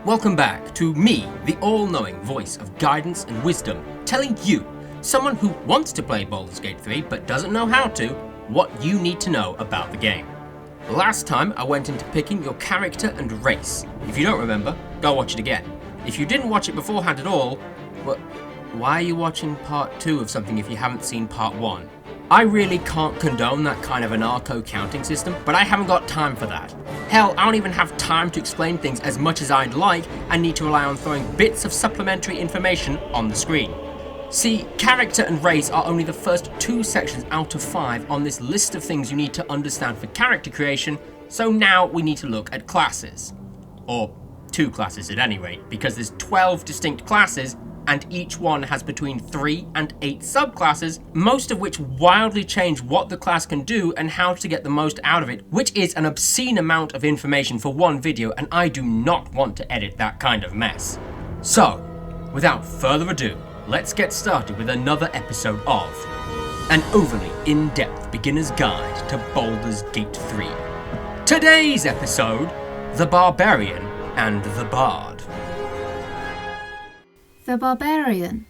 Welcome back to me, the all-knowing voice of guidance and wisdom, telling you, someone who wants to play Baldur's Gate 3 but doesn't know how to, what you need to know about the game. Last time I went into picking your character and race. If you don't remember, go watch it again. If you didn't watch it beforehand at all, well, why are you watching part 2 of something if you haven't seen part 1? I really can't condone that kind of anarcho counting system, but I haven't got time for that. Hell, I don't even have time to explain things as much as I'd like and need to rely on throwing bits of supplementary information on the screen. See, character and race are only the first 2 sections out of 5 on this list of things you need to understand for character creation, so now we need to look at classes. Or 2 classes at any rate, because there's 12 distinct classes and each one has between 3 and 8 subclasses, most of which wildly change what the class can do and how to get the most out of it, which is an obscene amount of information for one video, and I do not want to edit that kind of mess. So, without further ado, let's get started with another episode of an overly in-depth beginner's guide to Baldur's Gate 3. Today's episode, the Barbarian and the Bard. The Barbarian.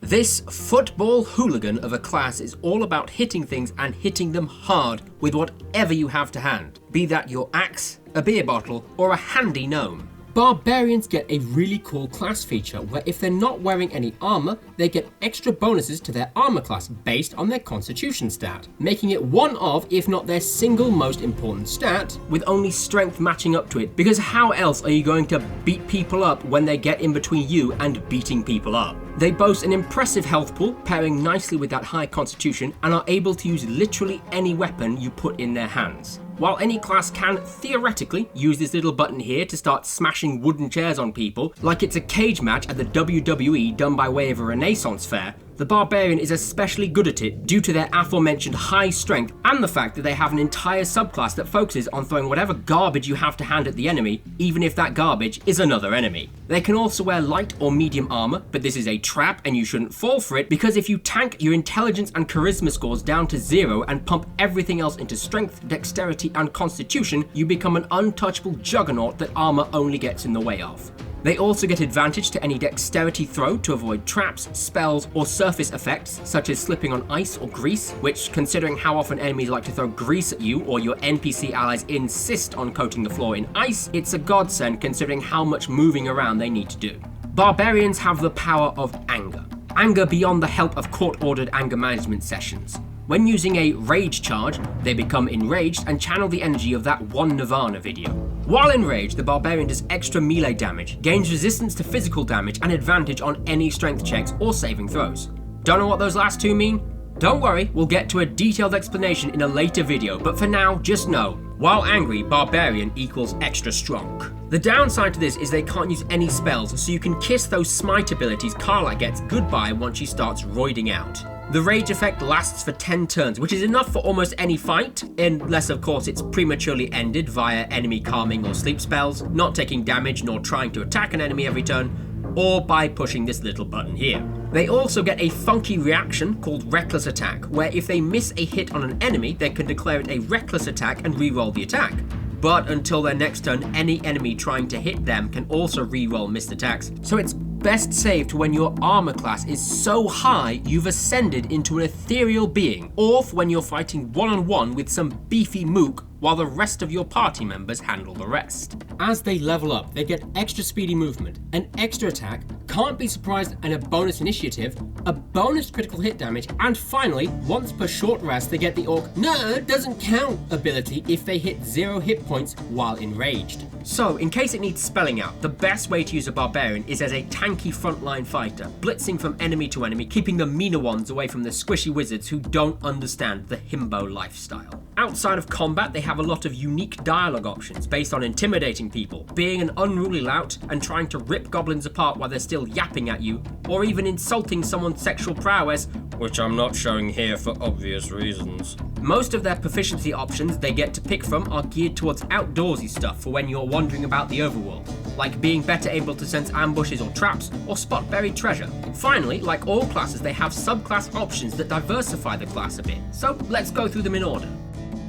This football hooligan of a class is all about hitting things and hitting them hard with whatever you have to hand, be that your axe, a beer bottle, or a handy gnome. Barbarians get a really cool class feature where if they're not wearing any armor, they get extra bonuses to their armor class based on their constitution stat, making it one of, if not their single most important stat, with only strength matching up to it, because how else are you going to beat people up when they get in between you and beating people up? They boast an impressive health pool, pairing nicely with that high constitution, and are able to use literally any weapon you put in their hands. While any class can, theoretically, use this little button here to start smashing wooden chairs on people, like it's a cage match at the WWE done by way of a Renaissance fair, the Barbarian is especially good at it due to their aforementioned high strength and the fact that they have an entire subclass that focuses on throwing whatever garbage you have to hand at the enemy, even if that garbage is another enemy. They can also wear light or medium armor, but this is a trap and you shouldn't fall for it, because if you tank your intelligence and charisma scores down to 0 and pump everything else into strength, dexterity and constitution, you become an untouchable juggernaut that armor only gets in the way of. They also get advantage to any dexterity throw to avoid traps, spells, or surface effects, such as slipping on ice or grease, which, considering how often enemies like to throw grease at you or your NPC allies insist on coating the floor in ice, it's a godsend considering how much moving around they need to do. Barbarians have the power of anger. Anger beyond the help of court-ordered anger management sessions. When using a rage charge, they become enraged and channel the energy of that one Nirvana video. While enraged, the Barbarian does extra melee damage, gains resistance to physical damage, and advantage on any strength checks or saving throws. Don't know what those last 2 mean? Don't worry, we'll get to a detailed explanation in a later video, but for now, just know, while angry, Barbarian equals extra strong. The downside to this is they can't use any spells, so you can kiss those smite abilities Carla gets goodbye once she starts roiding out. The rage effect lasts for 10 turns, which is enough for almost any fight, unless of course it's prematurely ended via enemy calming or sleep spells, not taking damage nor trying to attack an enemy every turn, or by pushing this little button here. They also get a funky reaction called Reckless Attack, where if they miss a hit on an enemy, they can declare it a Reckless Attack and re-roll the attack. But until their next turn, any enemy trying to hit them can also re-roll missed attacks, so it's best saved when your armor class is so high you've ascended into an ethereal being, or for when you're fighting one-on-one with some beefy mook while the rest of your party members handle the rest. As they level up, they get extra speedy movement, an extra attack, can't be surprised, and a bonus initiative, a bonus critical hit damage, and finally, once per short rest, they get the orc "No, doesn't count" ability if they hit 0 hit points while enraged. So, in case it needs spelling out, the best way to use a Barbarian is as a tanky frontline fighter, blitzing from enemy to enemy, keeping the meaner ones away from the squishy wizards who don't understand the himbo lifestyle. Outside of combat, they have a lot of unique dialogue options based on intimidating people, being an unruly lout and trying to rip goblins apart while they're still yapping at you, or even insulting someone's sexual prowess, which I'm not showing here for obvious reasons. Most of their proficiency options they get to pick from are geared towards outdoorsy stuff for when you're wandering about the overworld, like being better able to sense ambushes or traps, or spot buried treasure. Finally, like all classes, they have subclass options that diversify the class a bit, so let's go through them in order.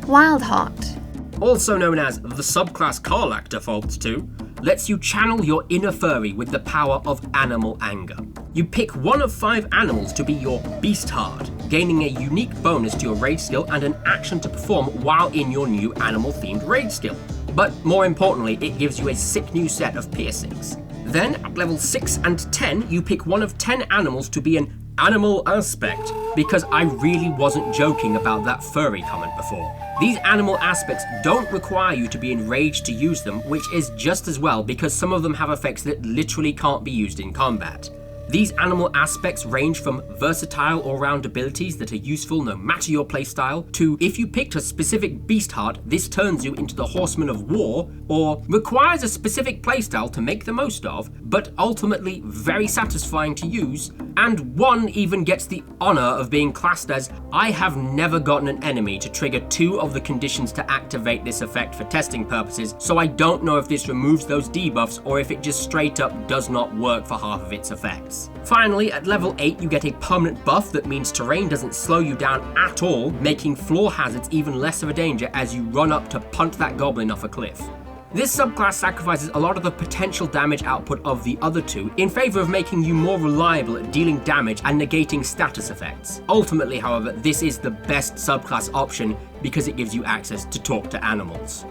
Wild Heart. also known as the subclass Karlach defaults to, lets you channel your inner furry with the power of animal anger. You pick one of 5 animals to be your Beast Hard, gaining a unique bonus to your rage skill and an action to perform while in your new animal-themed rage skill. But more importantly, it gives you a sick new set of piercings. Then, at level 6 and 10, you pick one of 10 animals to be an animal aspect, because I really wasn't joking about that furry comment before. These animal aspects don't require you to be enraged to use them, which is just as well because some of them have effects that literally can't be used in combat. These animal aspects range from versatile all-round abilities that are useful no matter your playstyle, to if you picked a specific beast heart, this turns you into the Horseman of War, or requires a specific playstyle to make the most of, but ultimately very satisfying to use, and one even gets the honor of being classed as, I have never gotten an enemy to trigger 2 of the conditions to activate this effect for testing purposes, so I don't know if this removes those debuffs or if it just straight up does not work for half of its effects. Finally, at level 8 you get a permanent buff that means terrain doesn't slow you down at all, making floor hazards even less of a danger as you run up to punt that goblin off a cliff. This subclass sacrifices a lot of the potential damage output of the other 2 in favor of making you more reliable at dealing damage and negating status effects. Ultimately, however, this is the best subclass option because it gives you access to talk to animals.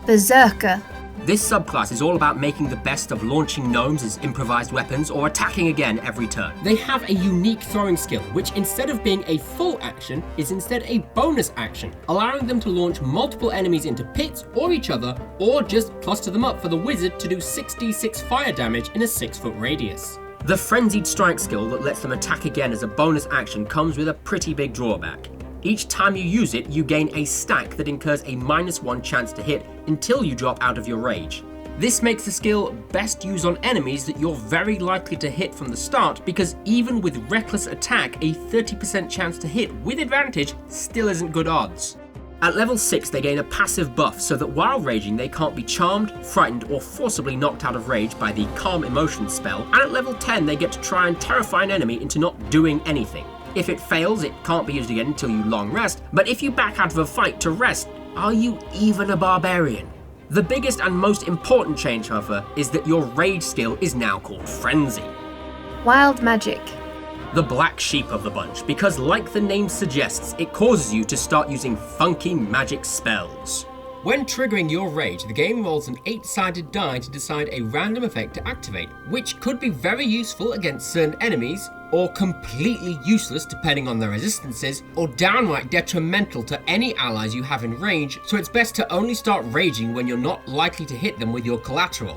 Berserker. This subclass is all about making the best of launching gnomes as improvised weapons or attacking again every turn. They have a unique throwing skill, which instead of being a full action, is instead a bonus action, allowing them to launch multiple enemies into pits or each other, or just cluster them up for the wizard to do 6d6 fire damage in a 6-foot radius. The Frenzied Strike skill that lets them attack again as a bonus action comes with a pretty big drawback. Each time you use it, you gain a stack that incurs a -1 chance to hit until you drop out of your rage. This makes the skill best used on enemies that you're very likely to hit from the start, because even with reckless attack, a 30% chance to hit with advantage still isn't good odds. At level 6 they gain a passive buff so that while raging they can't be charmed, frightened or forcibly knocked out of rage by the Calm Emotions spell, and at level 10 they get to try and terrify an enemy into not doing anything. If it fails, it can't be used again until you long rest, but if you back out of a fight to rest, are you even a barbarian? The biggest and most important change, however, is that your rage skill is now called Frenzy. Wild magic. The black sheep of the bunch, because like the name suggests, it causes you to start using funky magic spells. When triggering your rage, the game rolls an 8-sided die to decide a random effect to activate, which could be very useful against certain enemies, or completely useless depending on their resistances, or downright detrimental to any allies you have in range, so it's best to only start raging when you're not likely to hit them with your collateral.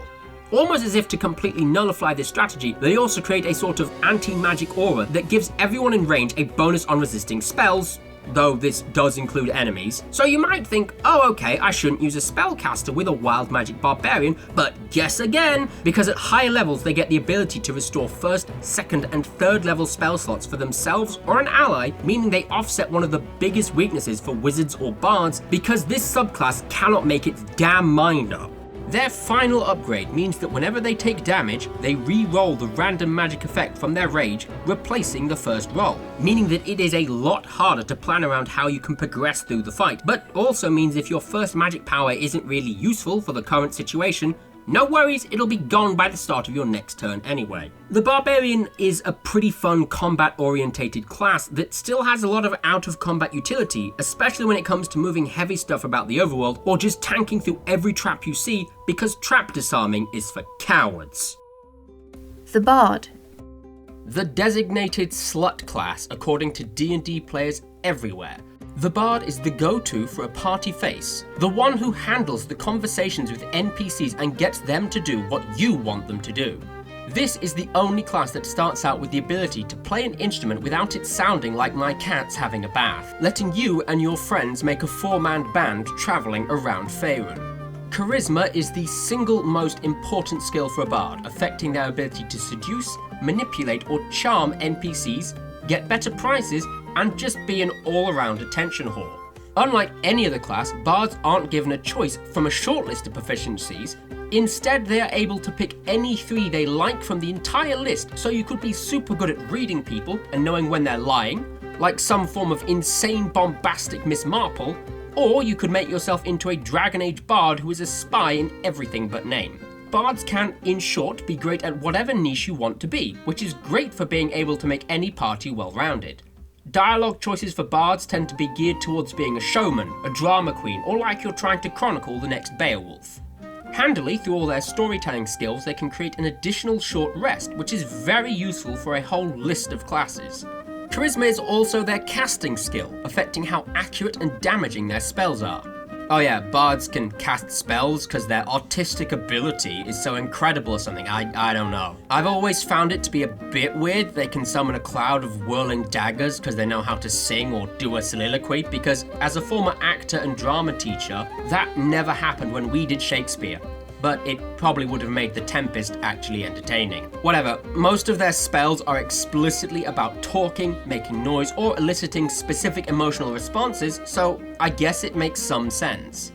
Almost as if to completely nullify this strategy, they also create a sort of anti-magic aura that gives everyone in range a bonus on resisting spells, though this does include enemies. So you might think, oh okay, I shouldn't use a spellcaster with a wild magic barbarian, but guess again, because at higher levels they get the ability to restore 1st, 2nd and 3rd level spell slots for themselves or an ally, meaning they offset one of the biggest weaknesses for wizards or bards, because this subclass cannot make its damn mind up. Their final upgrade means that whenever they take damage, they re-roll the random magic effect from their rage, replacing the first roll, meaning that it is a lot harder to plan around how you can progress through the fight, but also means if your first magic power isn't really useful for the current situation, no worries, it'll be gone by the start of your next turn anyway. The Barbarian is a pretty fun combat-orientated class that still has a lot of out-of-combat utility, especially when it comes to moving heavy stuff about the overworld or just tanking through every trap you see, because trap disarming is for cowards. The Bard. The designated slut class according to D&D players everywhere. The Bard is the go-to for a party face, the one who handles the conversations with NPCs and gets them to do what you want them to do. This is the only class that starts out with the ability to play an instrument without it sounding like my cat's having a bath, letting you and your friends make a 4-man band travelling around Faerun. Charisma is the single most important skill for a Bard, affecting their ability to seduce, manipulate or charm NPCs, get better prices, and just be an all-around attention whore. Unlike any other class, Bards aren't given a choice from a short list of proficiencies. Instead, they are able to pick any 3 they like from the entire list, so you could be super good at reading people and knowing when they're lying, like some form of insane bombastic Miss Marple, Or you could make yourself into a Dragon Age bard who is a spy in everything but name. Bards can, in short, be great at whatever niche you want to be, which is great for being able to make any party well-rounded. Dialogue choices for bards tend to be geared towards being a showman, a drama queen, or like you're trying to chronicle the next Beowulf. Handily, through all their storytelling skills, they can create an additional short rest, which is very useful for a whole list of classes. Charisma is also their casting skill, affecting how accurate and damaging their spells are. Oh yeah, bards can cast spells because their artistic ability is so incredible or something, I don't know. I've always found it to be a bit weird they can summon a cloud of whirling daggers because they know how to sing or do a soliloquy, because as a former actor and drama teacher, that never happened when we did Shakespeare. But it probably would have made The Tempest actually entertaining. Whatever, most of their spells are explicitly about talking, making noise, or eliciting specific emotional responses, so I guess it makes some sense.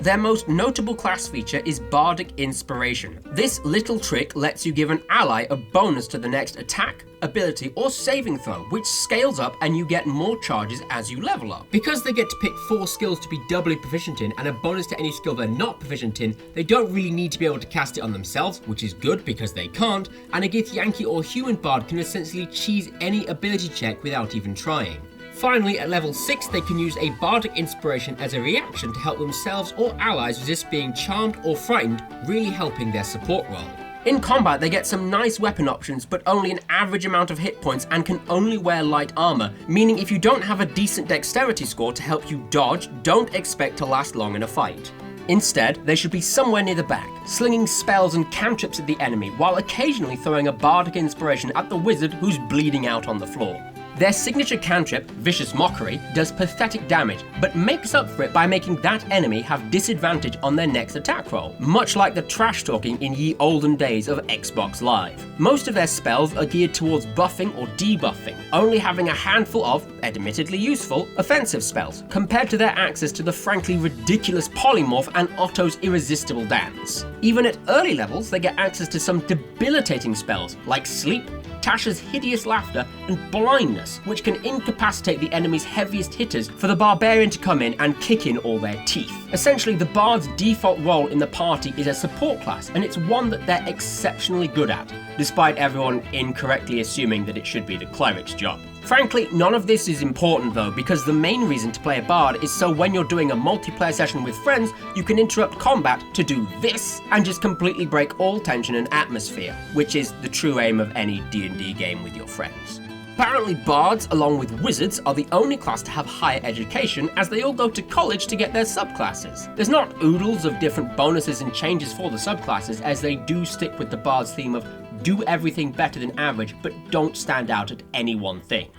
Their most notable class feature is Bardic Inspiration. This little trick lets you give an ally a bonus to the next attack, ability, or saving throw, which scales up and you get more charges as you level up. Because they get to pick 4 skills to be doubly proficient in and a bonus to any skill they're not proficient in, they don't really need to be able to cast it on themselves, which is good because they can't, and a Githyanki or human bard can essentially cheese any ability check without even trying. Finally, at level 6, they can use a Bardic Inspiration as a reaction to help themselves or allies resist being charmed or frightened, really helping their support role. In combat, they get some nice weapon options, but only an average amount of hit points and can only wear light armor, meaning if you don't have a decent dexterity score to help you dodge, don't expect to last long in a fight. Instead, they should be somewhere near the back, slinging spells and cantrips at the enemy, while occasionally throwing a Bardic Inspiration at the wizard who's bleeding out on the floor. Their signature cantrip, Vicious Mockery, does pathetic damage, but makes up for it by making that enemy have disadvantage on their next attack roll, much like the trash talking in ye olden days of Xbox Live. Most of their spells are geared towards buffing or debuffing, only having a handful of, admittedly useful, offensive spells, compared to their access to the frankly ridiculous Polymorph and Otto's Irresistible Dance. Even at early levels, they get access to some debilitating spells, like Sleep, Tasha's Hideous Laughter, and Blindness, which can incapacitate the enemy's heaviest hitters for the Barbarian to come in and kick in all their teeth. Essentially, the Bard's default role in the party is a support class, and it's one that they're exceptionally good at, despite everyone incorrectly assuming that it should be the cleric's job. Frankly, none of this is important though, because the main reason to play a bard is so when you're doing a multiplayer session with friends, you can interrupt combat to do this and just completely break all tension and atmosphere, which is the true aim of any D&D game with your friends. Apparently bards, along with wizards, are the only class to have higher education, as they all go to college to get their subclasses. There's not oodles of different bonuses and changes for the subclasses, as they do stick with the bard's theme of do everything better than average, but don't stand out at any one thing.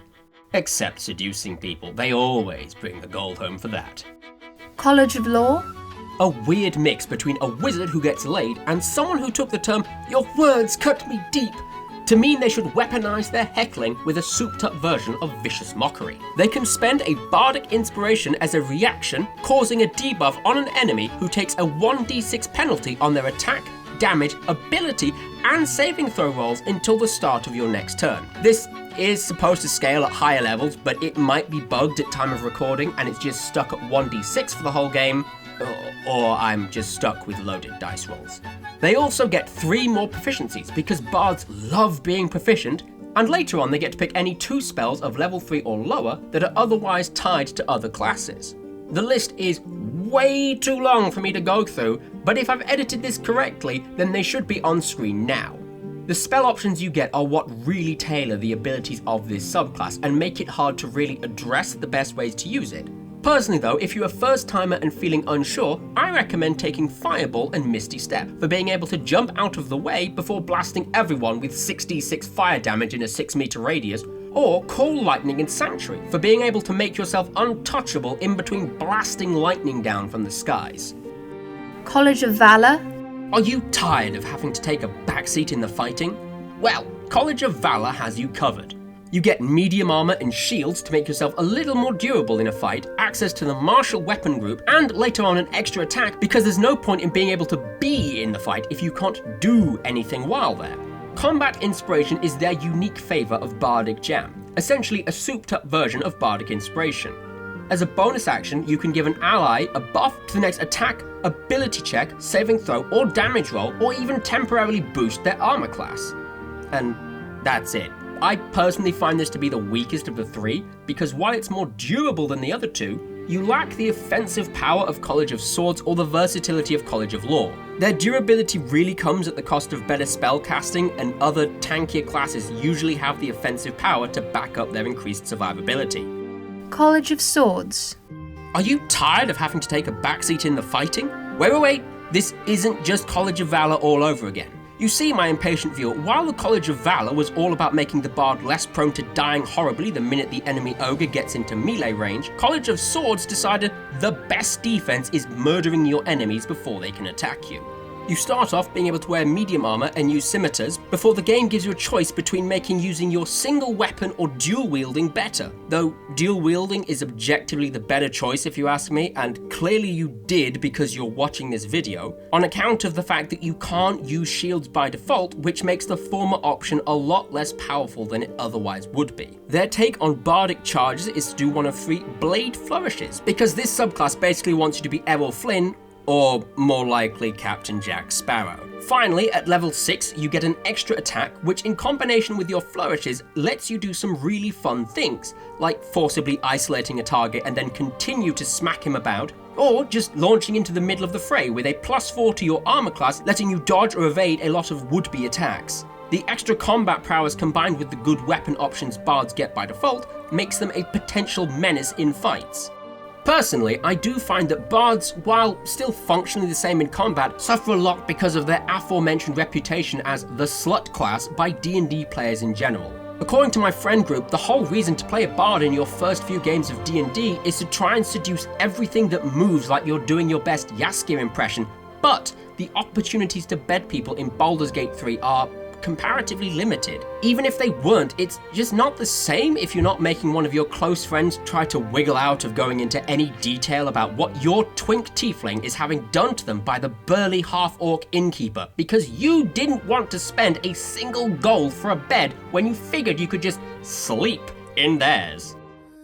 Except seducing people, they always bring the gold home for that. College of Law? A weird mix between a wizard who gets laid and someone who took the term "your words cut me deep" to mean they should weaponize their heckling with a souped-up version of Vicious Mockery. They can spend a Bardic Inspiration as a reaction, causing a debuff on an enemy who takes a 1d6 penalty on their attack, damage, ability, and saving throw rolls until the start of your next turn. This is supposed to scale at higher levels, but it might be bugged at time of recording and it's just stuck at 1d6 for the whole game, or I'm just stuck with loaded dice rolls. They also get 3 more proficiencies because bards love being proficient, and later on they get to pick any 2 spells of level 3 or lower that are otherwise tied to other classes. The list is way too long for me to go through, but if I've edited this correctly, then they should be on screen now. The spell options you get are what really tailor the abilities of this subclass and make it hard to really address the best ways to use it. Personally though, if you're a first timer and feeling unsure, I recommend taking Fireball and Misty Step for being able to jump out of the way before blasting everyone with 6d6 fire damage in a 6-meter radius, or Call Lightning and Sanctuary for being able to make yourself untouchable in between blasting lightning down from the skies. College of Valor? Are you tired of having to take a backseat in the fighting? Well, College of Valor has you covered. You get medium armor and shields to make yourself a little more durable in a fight, access to the martial weapon group, and later on an extra attack because there's no point in being able to be in the fight if you can't do anything while there. Combat Inspiration is their unique favor of Bardic Jam, essentially a souped-up version of Bardic Inspiration. As a bonus action, you can give an ally a buff to the next attack, ability check, saving throw, or damage roll, or even temporarily boost their armor class. And that's it. I personally find this to be the weakest of the three, because while it's more durable than the other two, you lack the offensive power of College of Swords or the versatility of College of Law. Their durability really comes at the cost of better spell casting, and other tankier classes usually have the offensive power to back up their increased survivability. College of Swords. Are you tired of having to take a backseat in the fighting? Wait, this isn't just College of Valor all over again. You see, my impatient viewer, while the College of Valor was all about making the Bard less prone to dying horribly the minute the enemy ogre gets into melee range, College of Swords decided the best defense is murdering your enemies before they can attack you. You start off being able to wear medium armor and use scimitars before the game gives you a choice between making using your single weapon or dual wielding better. Though dual wielding is objectively the better choice if you ask me, and clearly you did because you're watching this video, on account of the fact that you can't use shields by default, which makes the former option a lot less powerful than it otherwise would be. Their take on bardic charges is to do one of 3 blade flourishes, because this subclass basically wants you to be Errol Flynn, or more likely Captain Jack Sparrow. Finally, at level 6, you get an extra attack, which in combination with your flourishes lets you do some really fun things, like forcibly isolating a target and then continue to smack him about, or just launching into the middle of the fray with a +4 to your armor class, letting you dodge or evade a lot of would-be attacks. The extra combat prowess combined with the good weapon options bards get by default makes them a potential menace in fights. Personally, I do find that bards, while still functionally the same in combat, suffer a lot because of their aforementioned reputation as the slut class by D&D players in general. According to my friend group, the whole reason to play a bard in your first few games of D&D is to try and seduce everything that moves like you're doing your best Jaskier impression, but the opportunities to bed people in Baldur's Gate 3 are comparatively limited. Even if they weren't, it's just not the same if you're not making one of your close friends try to wiggle out of going into any detail about what your twink tiefling is having done to them by the burly half-orc innkeeper, because you didn't want to spend a single gold for a bed when you figured you could just sleep in theirs.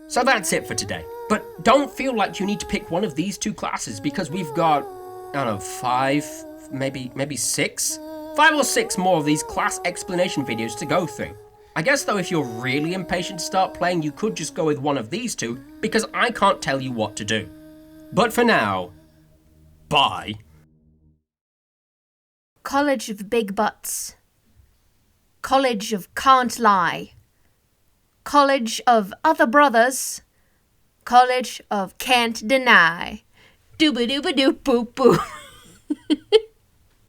So that's it for today. But don't feel like you need to pick one of these 2 classes, because we've got, I don't know, 5, maybe 6? 5 or 6 more of these class explanation videos to go through. I guess though, if you're really impatient to start playing, you could just go with one of these 2, because I can't tell you what to do. But for now, bye. College of Big Butts. College of Can't Lie. College of Other Brothers. College of Can't Deny. Dooba dooba doo boo boo.